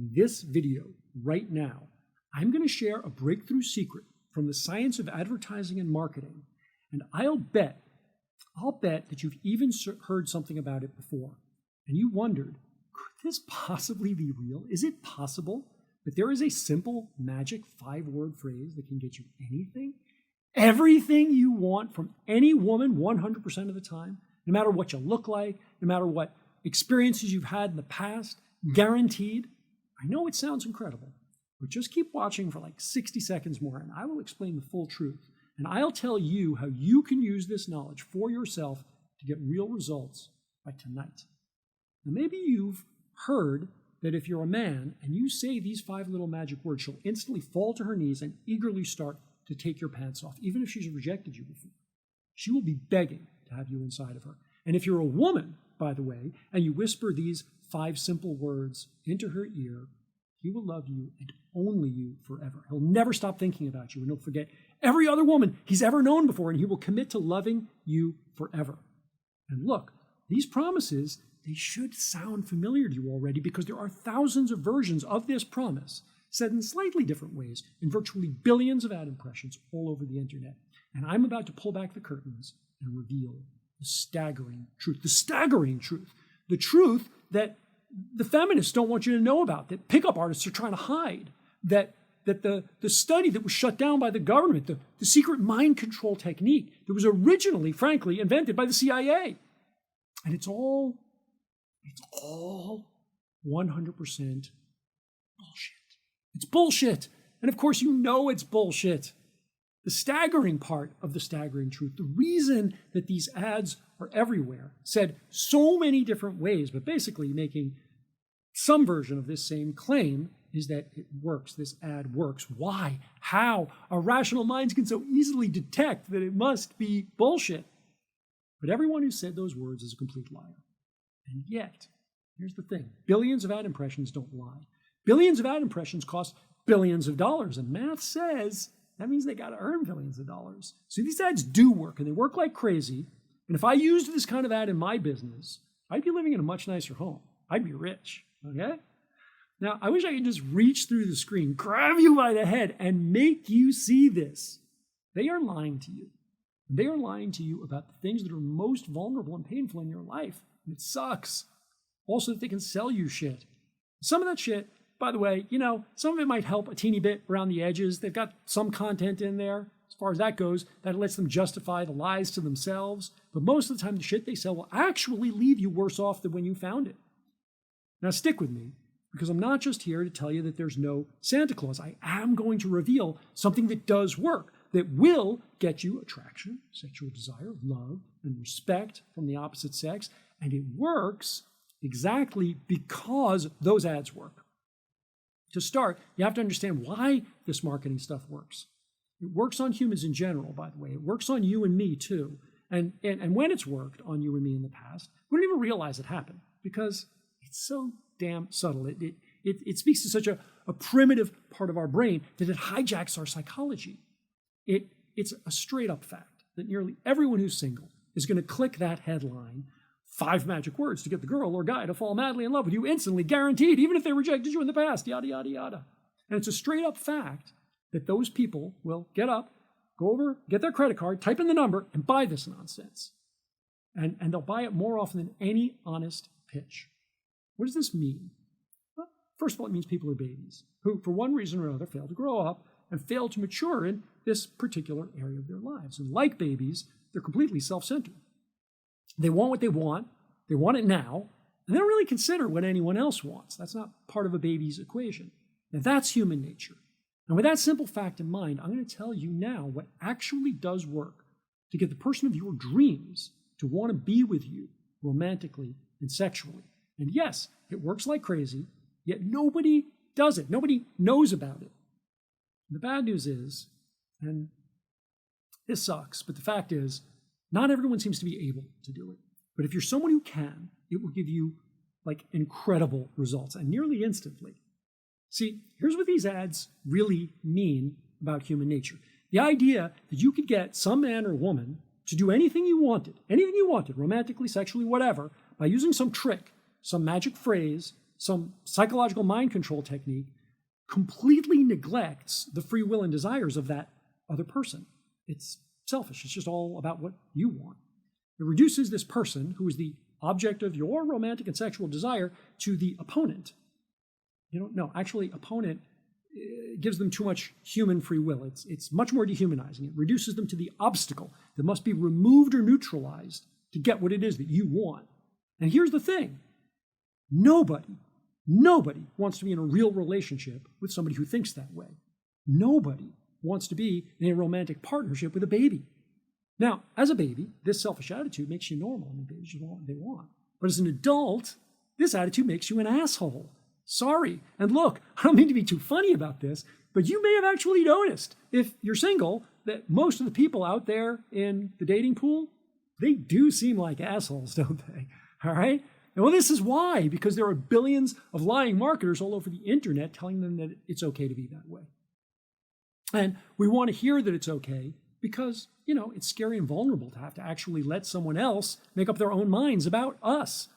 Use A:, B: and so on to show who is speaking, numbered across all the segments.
A: In this video right now, I'm going to share a breakthrough secret from the science of advertising and marketing, and I'll bet that you've even heard something about it before, and you wondered, could this possibly be real? Is it possible that there is a simple magic 5-word phrase that can get you anything, everything you want from any woman 100% of the time, no matter what you look like, no matter what experiences you've had in the past, guaranteed? I know it sounds incredible, but just keep watching for like 60 seconds more and I will explain the full truth. And I'll tell you how you can use this knowledge for yourself to get real results by tonight. Now, maybe you've heard that if you're a man and you say these 5 little magic words, she'll instantly fall to her knees and eagerly start to take your pants off, even if she's rejected you before. She will be begging to have you inside of her. And if you're a woman, by the way, and you whisper these 5 simple words into her ear, he will love you and only you forever. He'll never stop thinking about you, and he'll forget every other woman he's ever known before, and he will commit to loving you forever. And look, these promises, they should sound familiar to you already because there are thousands of versions of this promise said in slightly different ways in virtually billions of ad impressions all over the internet. And I'm about to pull back the curtains and reveal the staggering truth. The staggering truth. The truth that the feminists don't want you to know about, that pickup artists are trying to hide, that the study that was shut down by the government, the secret mind control technique that was originally, frankly, invented by the CIA. And it's all 100% bullshit. It's bullshit. And of course, you know it's bullshit. The staggering part of the staggering truth, the reason that these ads are everywhere, said so many different ways, but basically making some version of this same claim, is that it works. This ad works. Why? How? Our rational minds can so easily detect that it must be bullshit. But everyone who said those words is a complete liar. And yet, here's the thing. Billions of ad impressions don't lie. Billions of ad impressions cost billions of dollars. And math says that means they got to earn billions of dollars. So these ads do work, and they work like crazy. And if I used this kind of ad in my business, I'd be living in a much nicer home. I'd be rich, okay? Now, I wish I could just reach through the screen, grab you by the head, and make you see this. They are lying to you. They are lying to you about the things that are most vulnerable and painful in your life. And it sucks. Also, that they can sell you shit. Some of that shit, by the way, some of it might help a teeny bit around the edges. They've got some content in there. As far as that goes, that lets them justify the lies to themselves. But most of the time, the shit they sell will actually leave you worse off than when you found it. Now, stick with me, because I'm not just here to tell you that there's no Santa Claus. I am going to reveal something that does work, that will get you attraction, sexual desire, love, and respect from the opposite sex. And it works exactly because those ads work. To start, you have to understand why this marketing stuff works. It works on humans in general, by the way. It works on you and me, too. And when it's worked on you and me in the past, we don't even realize it happened because it's so damn subtle. It speaks to such a primitive part of our brain that it hijacks our psychology. It's a straight-up fact that nearly everyone who's single is going to click that headline, 5 magic words to get the girl or guy to fall madly in love with you instantly, guaranteed, even if they rejected you in the past, yada, yada, yada. And it's a straight-up fact that those people will get up, go over, get their credit card, type in the number, and buy this nonsense. And they'll buy it more often than any honest pitch. What does this mean? Well, first of all, it means people are babies who, for one reason or another, fail to grow up and fail to mature in this particular area of their lives. And like babies, they're completely self-centered. They want what they want it now, and they don't really consider what anyone else wants. That's not part of a baby's equation. Now, that's human nature. And with that simple fact in mind, I'm going to tell you now what actually does work to get the person of your dreams to want to be with you romantically and sexually. And yes, it works like crazy, yet nobody does it. Nobody knows about it. And the bad news is, and this sucks, but the fact is, not everyone seems to be able to do it. But if you're someone who can, it will give you like incredible results and nearly instantly. See, here's what these ads really mean about human nature. The idea that you could get some man or woman to do anything you wanted, romantically, sexually, whatever, by using some trick, some magic phrase, some psychological mind control technique, completely neglects the free will and desires of that other person. It's selfish. It's just all about what you want. It reduces this person, who is the object of your romantic and sexual desire, to the opponent. No, actually, opponent gives them too much human free will. It's much more dehumanizing. It reduces them to the obstacle that must be removed or neutralized to get what it is that you want. And here's the thing. Nobody wants to be in a real relationship with somebody who thinks that way. Nobody wants to be in a romantic partnership with a baby. Now, as a baby, this selfish attitude makes you normal, and the babies want what they want. But as an adult, this attitude makes you an asshole. Sorry. And look, I don't mean to be too funny about this, but you may have actually noticed, if you're single, that most of the people out there in the dating pool, they do seem like assholes, don't they? All right? And well, this is why, because there are billions of lying marketers all over the internet telling them that it's okay to be that way. And we want to hear that it's okay because, it's scary and vulnerable to have to actually let someone else make up their own minds about us,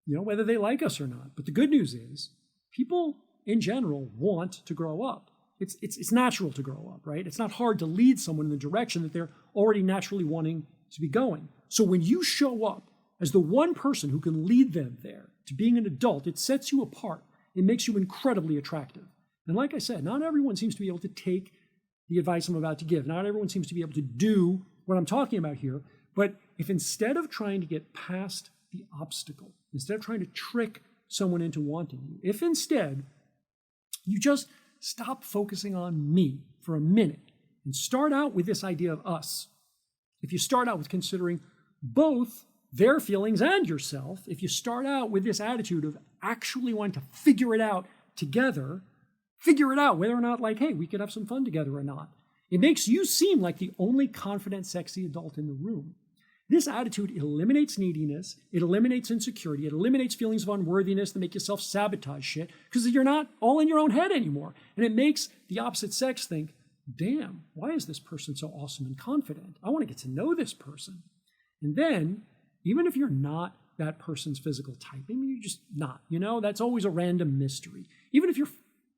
A: whether they like us or not. But the good news is people in general want to grow up. It's natural to grow up, right? It's not hard to lead someone in the direction that they're already naturally wanting to be going. So when you show up as the one person who can lead them there to being an adult, it sets you apart. It makes you incredibly attractive. And like I said, not everyone seems to be able to take the advice I'm about to give. Not everyone seems to be able to do what I'm talking about here. But if instead of trying to get past the obstacle, instead of trying to trick someone into wanting you, if instead you just stop focusing on me for a minute and start out with this idea of us, if you start out with considering both their feelings and yourself, if you start out with this attitude of actually wanting to figure it out together, figure it out whether or not, hey, we could have some fun together or not, it makes you seem like the only confident, sexy adult in the room. This attitude eliminates neediness, it eliminates insecurity, it eliminates feelings of unworthiness that make you self-sabotage shit because you're not all in your own head anymore. And it makes the opposite sex think, damn, why is this person so awesome and confident? I want to get to know this person. And then, even if you're not that person's physical type, maybe you're just not, that's always a random mystery. Even if your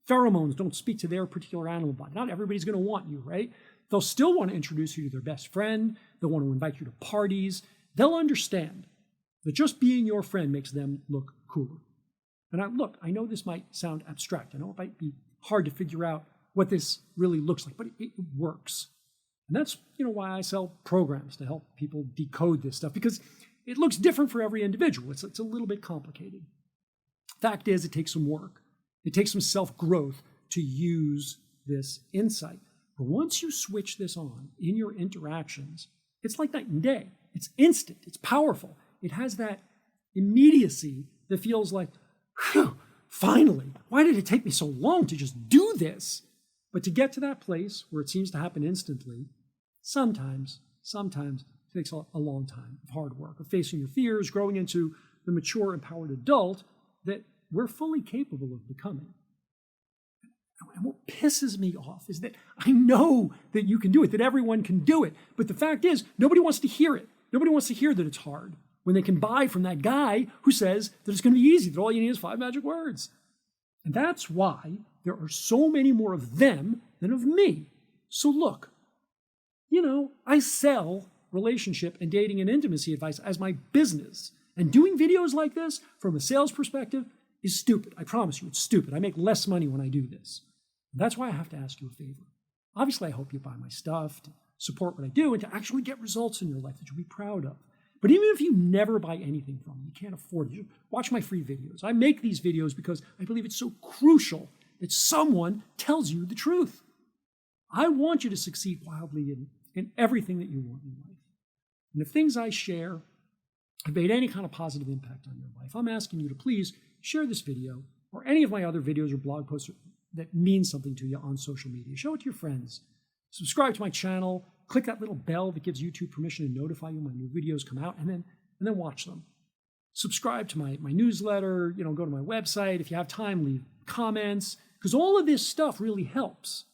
A: pheromones don't speak to their particular animal body, not everybody's going to want you, right? They'll still want to introduce you to their best friend. They'll want to invite you to parties. They'll understand that just being your friend makes them look cooler. And I know this might sound abstract. I know it might be hard to figure out what this really looks like, but it works. And that's why I sell programs to help people decode this stuff, because it looks different for every individual. It's a little bit complicated. Fact is, it takes some work. It takes some self-growth to use this insight. But once you switch this on in your interactions, it's like night and day. It's instant. It's powerful. It has that immediacy that feels like, phew, finally, why did it take me so long to just do this? But to get to that place where it seems to happen instantly, sometimes it takes a long time of hard work, of facing your fears, growing into the mature, empowered adult that we're fully capable of becoming. And what pisses me off is that I know that you can do it, that everyone can do it. But the fact is, nobody wants to hear it. Nobody wants to hear that it's hard when they can buy from that guy who says that it's going to be easy, that all you need is 5 magic words. And that's why there are so many more of them than of me. So look, I sell relationship and dating and intimacy advice as my business. And doing videos like this from a sales perspective is stupid. I promise you, it's stupid. I make less money when I do this. And that's why I have to ask you a favor. Obviously, I hope you buy my stuff to support what I do and to actually get results in your life that you'll be proud of. But even if you never buy anything from me, you can't afford it, watch my free videos. I make these videos because I believe it's so crucial that someone tells you the truth. I want you to succeed wildly in everything that you want in life. And if things I share have made any kind of positive impact on your life, I'm asking you to please share this video or any of my other videos or blog posts that mean something to you on social media. Show it to your friends. Subscribe to my channel. Click that little bell that gives YouTube permission to notify you when new videos come out, and then watch them. Subscribe to my newsletter. Go to my website. If you have time, leave comments, because all of this stuff really helps.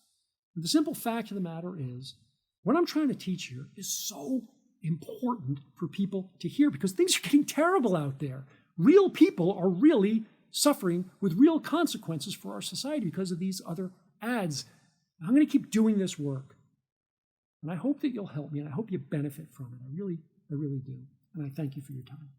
A: And the simple fact of the matter is, what I'm trying to teach here is so important for people to hear, because things are getting terrible out there. Real people are really suffering with real consequences for our society because of these other ads. I'm going to keep doing this work. And I hope that you'll help me, and I hope you benefit from it. I really do. And I thank you for your time.